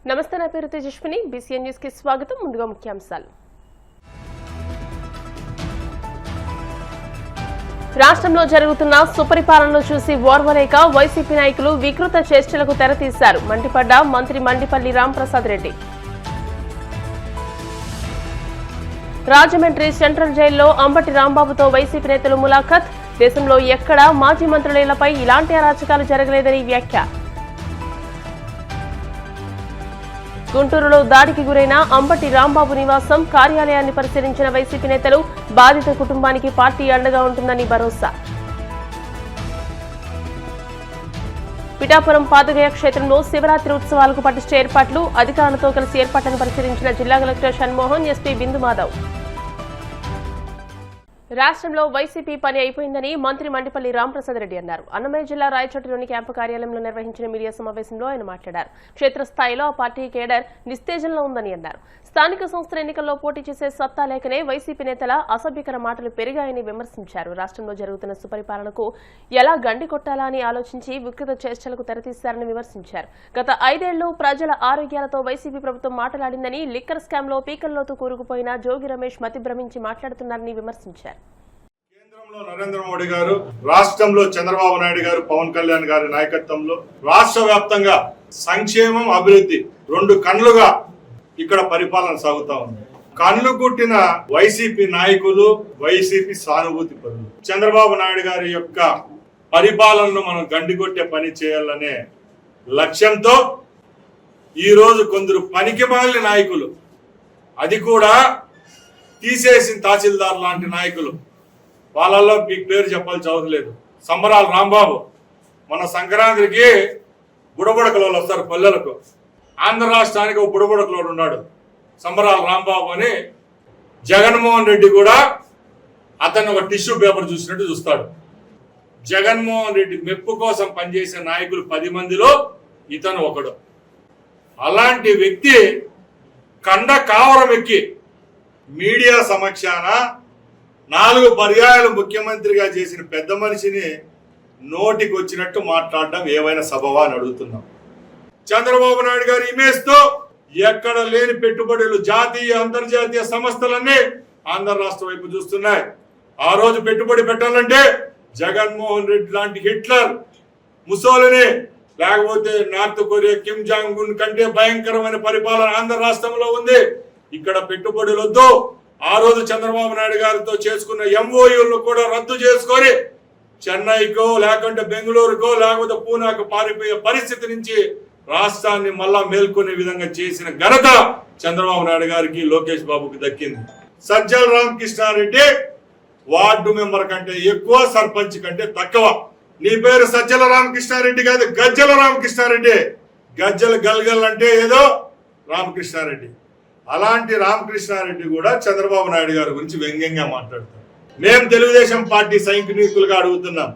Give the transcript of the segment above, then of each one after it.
నమస్తే, నా పేరు తేజస్విని. బీసీఎన్ న్యూస్ కి స్వాగతం. ముందుగా ముఖ్యాంశాలు. రాష్ట్రంలో జరుగుతున్న సుపరిపాలనను చూసి ఓర్వలేక వైసీపీ నాయకులు వికృత చేష్టలకు తెరతీశారు. మండిపడ్డ మంత్రి మండిపల్లి రాంప్రసాద్ రెడ్డి. రాజమండ్రి సెంట్రల్ జైల్లో అంబటి రాంబాబుతో వైసీపీ నేతలు ములాఖత్. దేశంలో ఎక్కడా మాజీ మంత్రులపై ఇలాంటి అరాచకాలు జరగలేదని వ్యాఖ్య. గుంటూరులో దాడికి గురైన అంబటి రాంబాబు నివాసం కార్యాలయాన్ని పరిశీలించిన వైసీపీ నేతలు బాధిత కుటుంబానికి పార్టీ అండగా ఉంటుందని భరోసా. పిఠాపురం పాదగయ క్షేత్రంలో శివరాత్రి ఉత్సవాలకు పటిష్ట ఏర్పాట్లు. అధికారులతో కలిసి ఏర్పాట్లను పరిశీలించిన జిల్లా కలెక్టర్ షణ్మోహన్, ఎస్పీ బిందు మాధవ్. రాష్ట్రంలో వైసీపీ పని అయిపోయిందని మంత్రి మండిపల్లి రాంప్రసాద్ రెడ్డి అన్నారు. అన్నమయ్య జిల్లా రాయచోటిలోని క్యాంపు కార్యాలయంలో నిర్వహించిన మీడియా సమావేశంలో ఆయన మాట్లాడారు. క్షేత్రస్థాయిలో ఆ పార్టీ కేడర్ నిస్తేజంలో ఉందని అన్నారు. స్థానిక సంస్థల ఎన్నికల్లో పోటీ చేసే సత్తా లేకనే వైసీపీ నేతల అసభ్యకర మాటలు పెరిగాయని విమర్శించారు. రాష్ట్రంలో జరుగుతున్న సుపరిపాలనకు ఎలా గండి కొట్టాలా అని ఆలోచించి వికృత చేష్టలకు తెరతీశారని విమర్శించారు. గత 5 ఏళ్లు ప్రజల ఆరోగ్యాలతో వైసీపీ ప్రభుత్వం మాట్లాడిందని, లిక్కర్ స్కామ్ లో పీకల్లోతూ కూరుకుపోయిన జోగి రమేష్ మతి భ్రమించి మాట్లాడుతున్నారని విమర్శించారు. నరేంద్ర మోడీ గారు, రాష్ట్రంలో చంద్రబాబు నాయుడు గారు, పవన్ కళ్యాణ్ గారి నాయకత్వంలో రాష్ట్ర వ్యాప్తంగా సంక్షేమం, అభివృద్ధి 2 కన్నులుగా ఇక్కడ పరిపాలన సాగుతా ఉంది. కన్ను కుట్టిన వైసీపీ నాయకులు, వైసీపీ సానుభూతి పరులు చంద్రబాబు నాయుడు గారి యొక్క పరిపాలనను మనం గండికొట్టే పని చేయాలనే లక్ష్యంతో ఈరోజు కొందరు పనికిమాలిన నాయకులు, అది కూడా తీసేసిన తహసీల్దార్ లాంటి నాయకులు, వాళ్ళల్లో మీకు పేరు చెప్పాల్సి అవసరం లేదు. సంబరాల రాంబాబు మన సంక్రాంతికి బుడబుడకలోళ్ళు వస్తారు పల్లెలకు. ఆంధ్ర రాష్ట్రానికి ఒక బుడబుడకలోడు ఉన్నాడు, సంబరాల రాంబాబు అని. జగన్మోహన్ రెడ్డి కూడా అతను ఒక టిష్యూ పేపర్ చూసినట్టు చూస్తాడు. జగన్మోహన్ రెడ్డి మెప్పు కోసం పనిచేసే నాయకులు 10 మందిలో ఇతను ఒకడు. అలాంటి వ్యక్తి కండ కావరం ఎక్కి మీడియా సమక్షాన 4 పర్యాయాలు ముఖ్యమంత్రిగా చేసిన పెద్ద మనిషిని నోటికి వచ్చినట్టు మాట్లాడడం ఏవైనా సబవా అని అడుగుతున్నాం. చంద్రబాబు నాయుడు గారి ఇమేజ్ తో ఎక్కడ లేని పెట్టుబడులు జాతీయ, అంతర్జాతీయ సంస్థలన్నీ ఆంధ్ర రాష్ట్రం వైపు చూస్తున్నాయి. ఆ రోజు పెట్టుబడి పెట్టాలంటే జగన్మోహన్ రెడ్డి లాంటి హిట్లర్, ముసోలిని, లేకపోతే north Korea Kim Jong Un కంటే భయంకరమైన పరిపాలన ఆంధ్ర రాష్ట్రంలో ఉంది. ఇక్కడ పెట్టుబడులు వద్దు. ఆ రోజు చంద్రబాబు నాయుడు గారితో చేసుకున్న ఎంఓయూలను కూడా రద్దు చేసుకొని చెన్నైకో, లేకుంటే బెంగళూరుకో, లేకపోతే పూనాకు పారిపోయే పరిస్థితి నుంచి రాష్ట్రాన్ని మళ్ళా మేల్కొనే విధంగా చేసిన ఘనత చంద్రబాబు నాయుడు గారికి, లోకేష్ బాబుకి దక్కింది. సజ్జల రామకృష్ణారెడ్డి వార్డు మెంబర్ కంటే ఎక్కువ, సర్పంచ్ కంటే తక్కువ. నీ పేరు సజ్జల రామకృష్ణారెడ్డి కాదు, గజ్జల రామకృష్ణారెడ్డి. గజ్జల గల్గల్ అంటే ఏదో రామకృష్ణారెడ్డి. అలాంటి రామకృష్ణారెడ్డి కూడా చంద్రబాబు నాయుడు గారి గురించి వ్యంగ్యంగా మాట్లాడతారు. మేము తెలుగుదేశం పార్టీ సైనికులుగా అడుగుతున్నాం.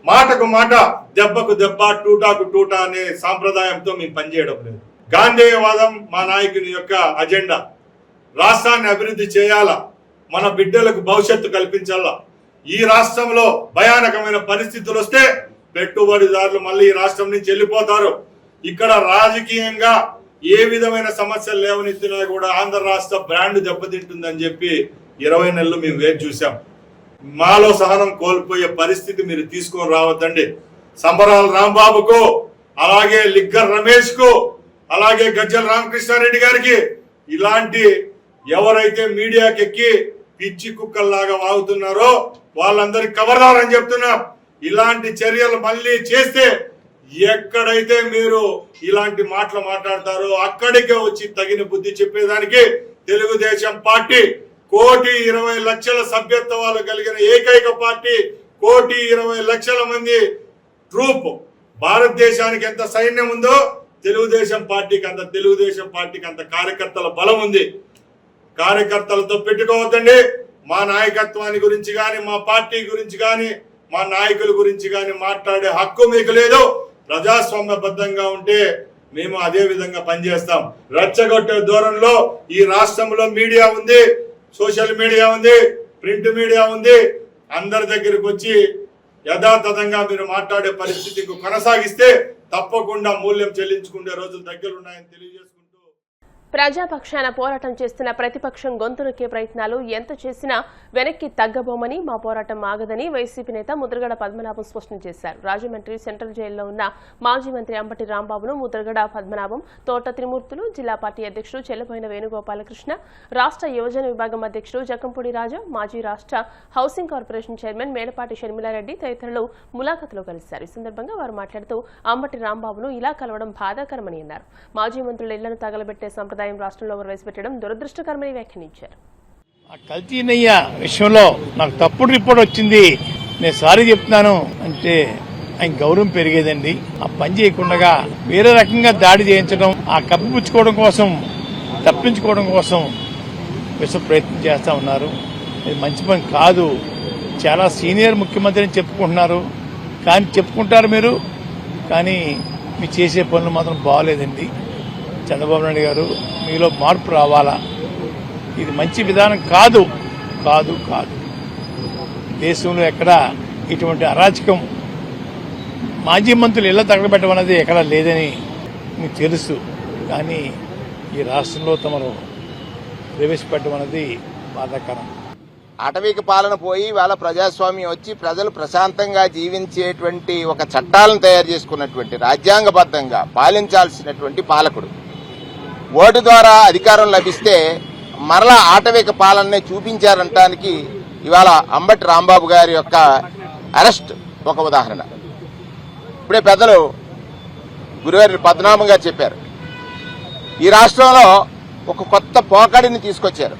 మాటకు మాట, దెబ్బకు దెబ్బ, టూటాకు టూటా అనే సాంప్రదాయంతో మేము పనిచేయడం లేదు. గాంధేయవాదం మా నాయకుని యొక్క అజెండా. రాష్ట్రాన్ని అభివృద్ధి చేయాలా, మన బిడ్డలకు భవిష్యత్తు కల్పించాలా. ఈ రాష్ట్రంలో భయానకమైన పరిస్థితులు వస్తే పెట్టుబడిదారులు మళ్ళీ ఈ రాష్ట్రం నుంచి వెళ్ళిపోతారు. ఇక్కడ రాజకీయంగా ఏ విధమైన సమస్యలు లేవనెత్తినా కూడా ఆంధ్ర రాష్ట్ర బ్రాండ్ దెబ్బతింటుందని చెప్పి 20 నెలలు మేము వేచి చూసాం. మాలో సహనం కోల్పోయే పరిస్థితి మీరు తీసుకొని రావద్దండి. సంబరాల రాంబాబుకు, అలాగే లిగ్గర్ రమేష్ కు, అలాగే గజ్జల రామకృష్ణారెడ్డి గారికి, ఇలాంటి ఎవరైతే మీడియాకి ఎక్కి పిచ్చి కుక్కల్లాగా వాగుతున్నారో వాళ్ళందరికీ ఖబర్దారని చెప్తున్నాం. ఇలాంటి చర్యలు మళ్ళీ చేస్తే ఎక్కడైతే మీరు ఇలాంటి మాటలు మాట్లాడతారో అక్కడికే వచ్చి తగిన బుద్ధి చెప్పేదానికి తెలుగుదేశం పార్టీ 1,20,00,000 సభ్యత్వాలు కలిగిన ఏకైక పార్టీ, 1,20,00,000 మంది ట్రూప్. భారతదేశానికి ఎంత సైన్యం ఉందో తెలుగుదేశం పార్టీకి అంత కార్యకర్తల బలం ఉంది. కార్యకర్తలతో పెట్టుకోవద్దండి. మా నాయకత్వాన్ని గురించి కానీ, మా పార్టీ గురించి కానీ, మా నాయకుల గురించి కానీ మాట్లాడే హక్కు మీకు లేదు. ప్రజాస్వామ్యబద్ధంగా ఉంటే మేము అదే విధంగా పనిచేస్తాం. రెచ్చగొట్టే ధోరణిలో ఈ రాష్ట్రంలో మీడియా ఉంది, సోషల్ మీడియా ఉంది, ప్రింట్ మీడియా ఉంది. అందరి దగ్గరికి వచ్చి యథాతథంగా మీరు మాట్లాడే పరిస్థితికి కొనసాగిస్తే తప్పకుండా మూల్యం చెల్లించుకునే రోజులు దగ్గరున్నాయని తెలియజేసుకుంటూ ప్రజాపక్షాన పోరాటం చేస్తున్న ప్రతిపక్షం గొంతు నొక్కే ప్రయత్నాలు ఎంత చేసినా వెనక్కి తగ్గబోమని, మా పోరాటం ఆగదని వైసీపీ నేత ముద్రగడ పద్మనాభం స్పష్టం చేశారు. రాజమండ్రి సెంట్రల్ జైల్లో ఉన్న మాజీ మంత్రి అంబటి రాంబాబును ముద్రగడ పద్మనాభం, తోట త్రిమూర్తులు, జిల్లా పార్టీ అధ్యక్షుడు చెల్లబోయిన వేణుగోపాలకృష్ణ, రాష్ట్ర యువజన విభాగం అధ్యక్షుడు జకంపూడి రాజా, మాజీ రాష్ట్ర housing corporation chairman Medapati Sharmila Reddy తదితరులు ములాఖతులో కలిశారు. ఈ సందర్భంగా వారు మాట్లాడుతూ అంబటి రాంబాబును ఇలా కలవడం బాధాకరమని అన్నారు. మాజీ మంత్రుల ఇళ్లను తగలబెట్టే సంప్రదాయం రాష్ట్రంలో ప్రవేశపెట్టడం దురదృష్టకరమని వ్యాఖ్యానించారు. కల్తీ నెయ్య విషయంలో నాకు తప్పుడు రిపోర్ట్ వచ్చింది, నేను సారీ చెప్తున్నాను అంటే ఆయన గౌరవం పెరిగేదండి. ఆ పని చేయకుండా వేరే రకంగా దాడి చేయించడం, ఆ కప్పిపుచ్చుకోవడం కోసం, తప్పించుకోవడం కోసం విశ్వ ప్రయత్నం చేస్తా ఉన్నారు. ఇది మంచి పని కాదు. చాలా సీనియర్ ముఖ్యమంత్రి అని చెప్పుకుంటున్నారు, కానీ చెప్పుకుంటారు మీరు, కానీ మీరు చేసే పనులు మాత్రం బాగోలేదండి. చంద్రబాబు నాయుడు గారు, మీలో మార్పు రావాలా. ఇది మంచి విధానం కాదు కాదు కాదు దేశంలో ఎక్కడ ఇటువంటి అరాచకం మాజీ మంత్రులు ఇళ్ల తగలబెట్టడం అనేది ఎక్కడా లేదని మీకు తెలుసు, కానీ ఈ రాష్ట్రంలో తమరు ప్రవేశపెట్టడం అనేది బాధాకరం. అటవిక పాలన పోయి వాళ్ళ ప్రజాస్వామ్యం వచ్చి ప్రజలు ప్రశాంతంగా జీవించేటువంటి ఒక చట్టాలను తయారు చేసుకున్నటువంటి రాజ్యాంగబద్ధంగా పాలించాల్సినటువంటి పాలకుడు ఓటు ద్వారా అధికారం లభిస్తే మరలా ఆటవిక పాలననే చూపించారంటానికి ఇవాళ అంబటి రాంబాబు గారి యొక్క అరెస్ట్ ఒక ఉదాహరణ. ఇప్పుడే పెద్దలు గురువారి పద్మనాభం గారు చెప్పారు, ఈ రాష్ట్రంలో ఒక కొత్త పోకడిని తీసుకొచ్చారు.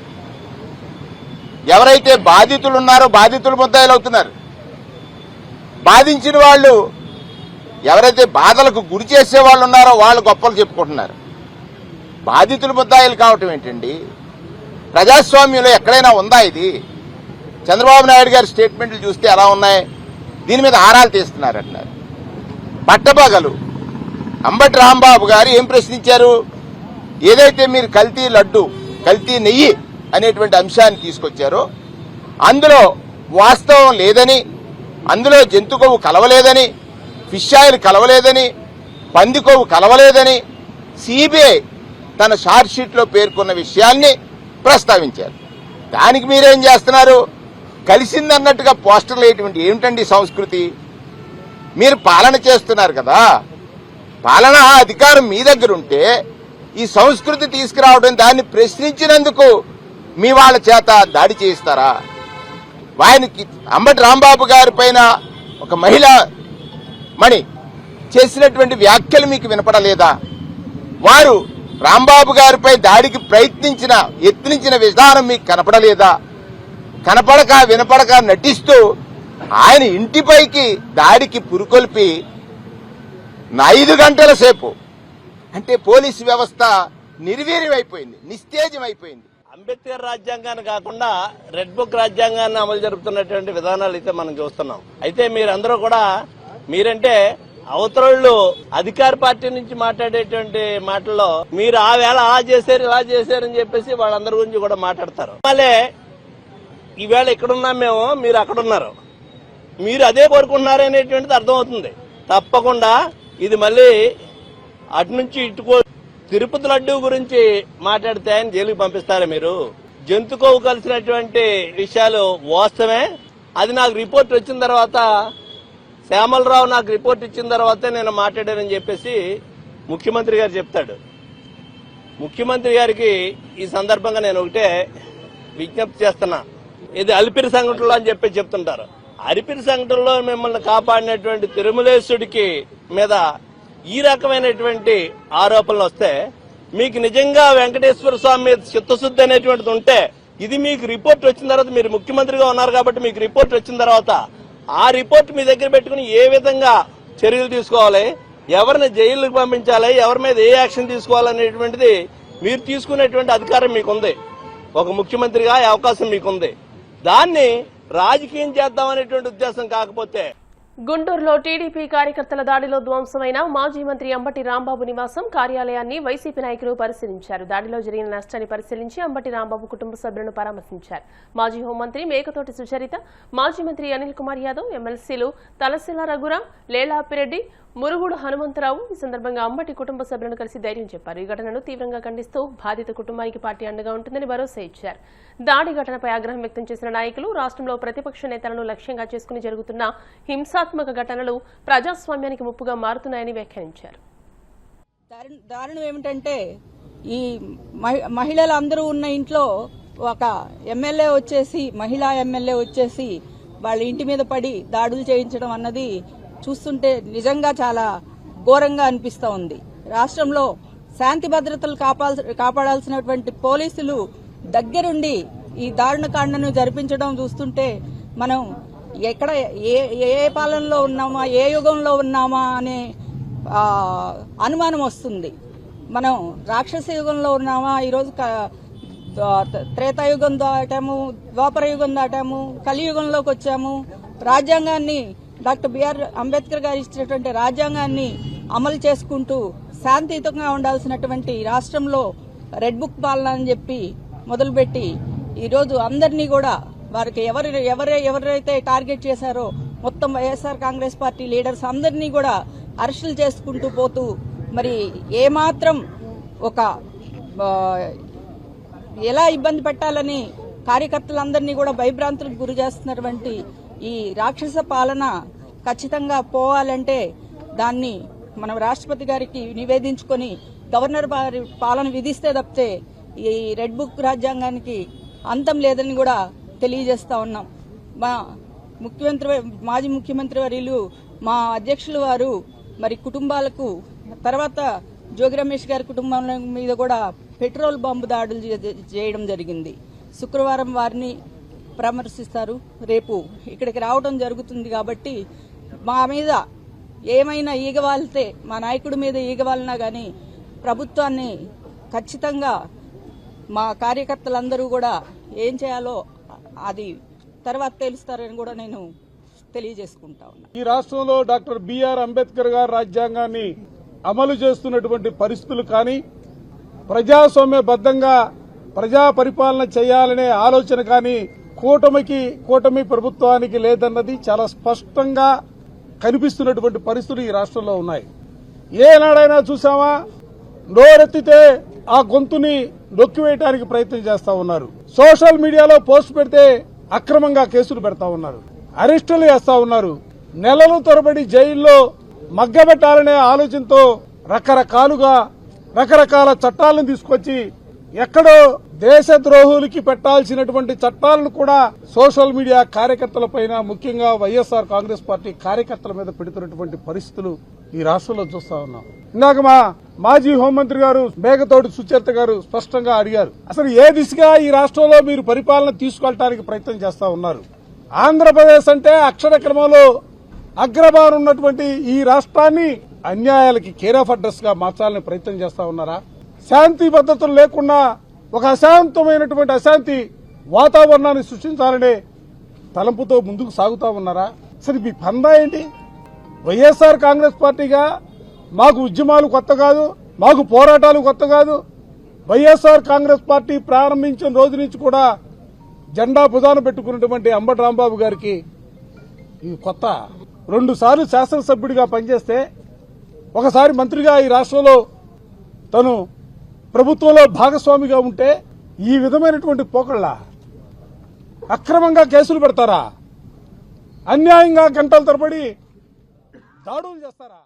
ఎవరైతే బాధితులు ఉన్నారో బాధితులు ముద్దాయిలు అవుతున్నారు. బాధించిన వాళ్ళు, ఎవరైతే బాధలకు గురి చేసే వాళ్ళు ఉన్నారో వాళ్ళు గొప్పలు చెప్పుకుంటున్నారు. బాధితులు ముద్దాయిలు కావటం ఏంటండి? ప్రజాస్వామ్యంలో ఎక్కడైనా ఉందా ఇది? చంద్రబాబు నాయుడు గారి స్టేట్మెంట్లు చూస్తే ఎలా ఉన్నాయి? దీని మీద ఆరాలు తీస్తున్నారంటున్నారు. పట్టపగలు అంబటి రాంబాబు గారు ఏం ప్రశ్నించారు? ఏదైతే మీరు కల్తీ లడ్డు, కల్తీ నెయ్యి అనేటువంటి అంశాన్ని తీసుకొచ్చారో అందులో వాస్తవం లేదని, అందులో జంతు కొవ్వు కలవలేదని, ఫిష్ ఆయిల్ కలవలేదని, పంది కొవ్వు కలవలేదని సిబిఐ తన షార్ట్ షీట్ లో పేర్కొన్న విషయాన్ని ప్రస్తావించారు. దానికి మీరేం చేస్తున్నారు? కలిసిందన్నట్టుగా పోస్టర్లు వేయటువంటి ఏమిటండి సంస్కృతి? మీరు పాలన చేస్తున్నారు కదా, పాలనా అధికారం మీ దగ్గర ఉంటే ఈ సంస్కృతి తీసుకురావడం, దాన్ని ప్రశ్నించినందుకు మీ వాళ్ళ చేత దాడి చేయిస్తారా? ఆయనకి అంబటి రాంబాబు గారి పైన ఒక మహిళ మణి చేసినటువంటి వ్యాఖ్యలు మీకు వినపడలేదా? వారు రాంబాబు గారిపై దాడికి యత్నించిన విధానం మీకు కనపడలేదా? కనపడక వినపడక నటిస్తూ ఆయన ఇంటిపైకి దాడికి పురుకొల్పి 5 గంటల సేపు, అంటే పోలీసు వ్యవస్థ నిర్వీర్యమైపోయింది, నిస్తేజమైపోయింది. అంబేద్కర్ రాజ్యాంగాన్ని కాకుండా రెడ్ బుక్ రాజ్యాంగాన్ని అమలు జరుపుతున్నటువంటి విధానాలు అయితే మనం చూస్తున్నాం. అయితే మీరందరూ కూడా, మీరంటే అవతరుళ్ళు అధికార పార్టీ నుంచి మాట్లాడేటువంటి మాటల్లో మీరు ఆ వేళ అలా చేశారు ఇలా చేశారు అని చెప్పేసి వాళ్ళందరి గురించి కూడా మాట్లాడతారు. మళ్ళీ ఈవేళ ఇక్కడున్నాం మేము, మీరు అక్కడున్నారు, మీరు అదే కోరుకుంటున్నారు అనేటువంటిది అర్థమవుతుంది. తప్పకుండా ఇది మళ్ళీ అటు నుంచి ఇటుకో. తిరుపతి లడ్డు గురించి మాట్లాడితే ఆయన జైలుకి పంపిస్తారా? మీరు జంతు కొవ్వు కలిసినటువంటి విషయాలు వాస్తవమే. అది నాకు రిపోర్ట్ వచ్చిన తర్వాత, శ్యామలరావు నాకు రిపోర్ట్ ఇచ్చిన తర్వాతే నేను మాట్లాడానని చెప్పేసి ముఖ్యమంత్రి గారు చెప్తాడు. ముఖ్యమంత్రి గారికి ఈ సందర్భంగా నేను ఒకటే విజ్ఞప్తి చేస్తున్నా. ఇది అలిపిరి సంఘటనలో అని చెప్పి చెప్తుంటారు. అలిపిరి సంఘటనలో మిమ్మల్ని కాపాడినటువంటి తిరుమలేశుడికి మీద ఈ రకమైనటువంటి ఆరోపణలు వస్తే, మీకు నిజంగా వెంకటేశ్వర స్వామి మీద చిత్తశుద్ధి అనేటువంటిది ఉంటే, ఇది మీకు రిపోర్ట్ వచ్చిన తర్వాత, మీరు ముఖ్యమంత్రిగా ఉన్నారు కాబట్టి మీకు రిపోర్ట్ వచ్చిన తర్వాత ఆ రిపోర్ట్ మీ దగ్గర పెట్టుకుని ఏ విధంగా చర్యలు తీసుకోవాలి, ఎవరిని జైలుకు పంపించాలి, ఎవరి మీద ఏ యాక్షన్ తీసుకోవాలనేటువంటిది మీరు తీసుకునేటువంటి అధికారం మీకుంది. ఒక ముఖ్యమంత్రిగా అవకాశం మీకుంది. దాన్ని రాజకీయం చేద్దామనేటువంటి ఉద్దేశం కాకపోతే గుంటూరులో టీడీపీ కార్యకర్తల దాడిలో ధ్వంసమైన మాజీ మంత్రి అంబటి రాంబాబు నివాసం కార్యాలయాన్ని వైసీపీ నాయకులు పరిశీలించారు. దాడిలో జరిగిన నష్టాన్ని పరిశీలించి అంబటి రాంబాబు కుటుంబ సభ్యులను పరామర్శించారు. మాజీ హోంమంత్రి మేకతోటి సుచరిత, మాజీ మంత్రి అనిల్ కుమార్ యాదవ్, ఎమ్మెల్సీలు తలసిల రఘురాం, లేలాపిరెడ్డి, మురుగుడు హనుమంతరావు ఈ సందర్భంగా అంబటి కుటుంబ సభ్యులను కలిసి ధైర్యం చెప్పారు. ఈ ఘటనను తీవ్రంగా ఖండిస్తూ బాధిత కుటుంబానికి పార్టీ అండగా ఉంటుందని భరోసా ఇచ్చారు. దాడి ఘటనపై ఆగ్రహం వ్యక్తం చేసిన నాయకులు రాష్ట్రంలో ప్రతిపక్ష నేతలను లక్ష్యంగా చేసుకుని జరుగుతున్న హింసాత్మక ఘటనలు ప్రజాస్వామ్యానికి ముప్పుగా మారుతున్నాయని వ్యాఖ్యానించారు. దారుణం ఏమిటంటే ఈ మహిళలు అందరూ ఉన్న ఇంట్లో ఒక ఎమ్మెల్యే వచ్చేసి మహిళా ఎమ్మెల్యే వచ్చేసి వాళ్ళ ఇంటి మీద పడి దాడులు చేయించడం అన్నది చూస్తుంటే నిజంగా చాలా ఘోరంగా అనిపిస్తూ ఉంది. రాష్ట్రంలో శాంతి భద్రతలు కాపాడాల్సినటువంటి పోలీసులు దగ్గరుండి ఈ దారుణకాండను జరిపించడం చూస్తుంటే మనం ఎక్కడ ఏ పాలనలో ఉన్నామా, ఏ యుగంలో ఉన్నామా అనే అనుమానం వస్తుంది. మనం రాక్షస యుగంలో ఉన్నామా, ఈరోజు త్రేతాయుగం దాటాము, ద్వాపర యుగం దాటాము, కలియుగంలోకి వచ్చాము. రాజ్యాంగాన్ని డాక్టర్ బిఆర్ అంబేద్కర్ గారు ఇచ్చినటువంటి రాజ్యాంగాన్ని అమలు చేసుకుంటూ శాంతియుతంగా ఉండాల్సినటువంటి రాష్ట్రంలో రెడ్ బుక్ పాలన అని చెప్పి మొదలుపెట్టి ఈరోజు అందరినీ కూడా వారికి ఎవరైతే టార్గెట్ చేశారో మొత్తం వైఎస్ఆర్ కాంగ్రెస్ పార్టీ లీడర్స్ అందరినీ కూడా అరెస్టులు చేసుకుంటూ పోతూ మరి ఏమాత్రం ఒక ఎలా ఇబ్బంది పెట్టాలని కార్యకర్తలందరినీ కూడా భయభ్రాంతులకు గురి చేస్తున్నటువంటి ఈ రాక్షస పాలన ఖచ్చితంగా పోవాలంటే దాన్ని మనం రాష్ట్రపతి గారికి నివేదించుకొని గవర్నర్ వారి పాలన విధిస్తే తప్పితే ఈ రెడ్ బుక్ రాజ్యాంగానికి అంతం లేదని కూడా తెలియజేస్తా ఉన్నాం. మా మాజీ ముఖ్యమంత్రి వర్యులు మా అధ్యక్షులు వారు మరి కుటుంబాలకు తర్వాత జోగి రమేష్ గారి కుటుంబం మీద కూడా పెట్రోల్ బాంబు దాడులు చేయడం జరిగింది. శుక్రవారం వారిని పరామర్శిస్తారు. రేపు ఇక్కడికి రావడం జరుగుతుంది. కాబట్టి మా మీద ఏమైనా ఈగవాలితే, మా నాయకుడి మీద ఈగవాలినా కానీ ప్రభుత్వాన్ని ఖచ్చితంగా మా కార్యకర్తలందరూ కూడా ఏం చేయాలో అది తర్వాత తెలుస్తారని కూడా నేను తెలియజేసుకుంటా ఉన్నా. ఈ రాష్ట్రంలో డాక్టర్ బిఆర్ అంబేద్కర్ గారు రాజ్యాంగాన్ని అమలు చేస్తున్నటువంటి పరిస్థితులు కానీ, ప్రజాస్వామ్యబద్ధంగా ప్రజా పరిపాలన చేయాలనే ఆలోచన కానీ కూటమి ప్రభుత్వానికి లేదన్నది చాలా స్పష్టంగా కనిపిస్తున్నటువంటి పరిస్థితులు ఈ రాష్ట్రంలో ఉన్నాయి. ఏనాడైనా చూసామా, నోరెత్తితే ఆ గొంతుని నొక్కివేయడానికి ప్రయత్నం చేస్తా ఉన్నారు. సోషల్ మీడియాలో పోస్ట్ పెడితే అక్రమంగా కేసులు పెడతా ఉన్నారు, అరెస్టులు చేస్తా ఉన్నారు. నెలల తరబడి జైల్లో మగ్గబెట్టాలనే ఆలోచనతో రకరకాల చట్టాలను తీసుకొచ్చి ఎక్కడో దేశద్రోహులకి పెట్టాల్సినటువంటి చట్టాలను కూడా సోషల్ మీడియా కార్యకర్తల పైన, ముఖ్యంగా వైఎస్ఆర్ కాంగ్రెస్ పార్టీ కార్యకర్తల మీద పెడుతున్నటువంటి పరిస్థితులు ఈ రాష్ట్రంలో చూస్తా ఉన్నాం. ఇందాక మా మాజీ హోంమంత్రి గారు మేకతోటి సుచరిత గారు స్పష్టంగా అడిగారు, అసలు ఏ దిశగా ఈ రాష్ట్రంలో మీరు పరిపాలన తీసుకెళ్లడానికి ప్రయత్నం చేస్తా ఉన్నారు? ఆంధ్రప్రదేశ్ అంటే అక్షర క్రమంలో అగ్రభానున్నటువంటి ఈ రాష్ట్రాన్ని అన్యాయాలకి కేర్ ఆఫ్ అడ్రస్ గా మార్చాలని ప్రయత్నం చేస్తా ఉన్నారా? శాంతి భద్రతలు లేకుండా ఒక అశాంతి వాతావరణాన్ని సృష్టించాలనే తలంపుతో ముందుకు సాగుతా ఉన్నారా? సరే, మీ పందా ఏంటి? వైఎస్ఆర్ కాంగ్రెస్ పార్టీగా మాకు ఉద్యమాలు కొత్త కాదు, మాకు పోరాటాలు కొత్త కాదు. వైఎస్ఆర్ కాంగ్రెస్ పార్టీ ప్రారంభించిన రోజు నుంచి కూడా జెండా భుజాన పెట్టుకున్నటువంటి అంబటి రాంబాబు గారికి ఇది కొత్త. 2 సార్లు శాసనసభ్యుడిగా పనిచేస్తే, ఒకసారి మంత్రిగా ఈ రాష్ట్రంలో తను ప్రభుత్వంలో భాగస్వామిగా ఉంటే ఈ విధమైనటువంటి పోకళ్ళ అక్రమంగా కేసులు పెడతారా? అన్యాయంగా గంటల తరబడి దాడులు చేస్తారా?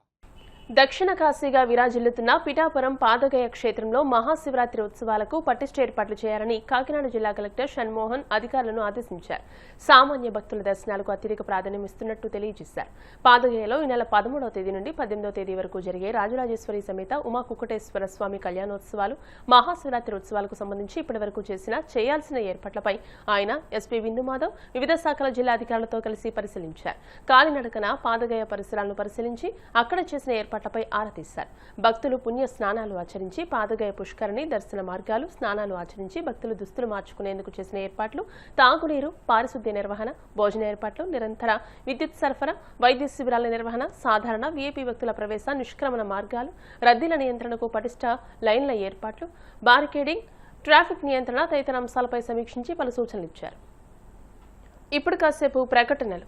దక్షిణ కాశీగా విరాజిల్లుతున్న పిఠాపురం పాదగయ క్షేత్రంలో మహాశివరాత్రి ఉత్సవాలకు పటిష్ట ఏర్పాట్లు చేయాలని కాకినాడ జిల్లా కలెక్టర్ షణ్మోహన్ అధికారులను ఆదేశించారు. సామాన్య భక్తుల దర్శనాలకు అత్యధిక ప్రాధాన్యం ఇస్తున్నట్టు తెలియజేశారు. పాదగయలో ఈ నెల 13వ తేదీ నుండి 18వ తేదీ వరకు జరిగే రాజరాజేశ్వరి సమేత ఉమా కుక్కటేశ్వర స్వామి కళ్యాణోత్సవాలు, మహాశివరాత్రి ఉత్సవాలకు సంబంధించి ఇప్పటివరకు చేయాల్సిన ఏర్పాట్లపై ఆయన ఎస్పీ బిందుమాధవ్ వివిధ శాఖల జిల్లా అధికారులతో కలిసి పరిశీలించారు. కాలినడకన పాదగయ పరిసరాలను పరిశీలించి అక్కడ చేసిన ఏర్పాట్లపై ఆరా తీశారు. భక్తులు పుణ్య స్నానాలు ఆచరించి పాదగయ పుష్కరిణి దర్శన మార్గాలు స్నానాలు ఆచరించి భక్తులు దుస్తులు మార్చుకునేందుకు చేసిన ఏర్పాట్లు, తాగునీరు, పారిశుద్ధ్య నిర్వహణ, భోజన ఏర్పాట్లు, నిరంతర విద్యుత్ సరఫరా, వైద్య శిబిరాల నిర్వహణ, సాధారణ వీఐపీ భక్తుల ప్రవేశ నిష్క్రమణ మార్గాలు, రద్దీల నియంత్రణకు పటిష్ట లైన్ల ఏర్పాట్లు, బారికేడింగ్, ట్రాఫిక్ నియంత్రణ తదితర అంశాలపై సమీక్షించి పలు సూచనలు ఇచ్చారు. ఇప్పుడు కాసేపు ప్రకటనలు.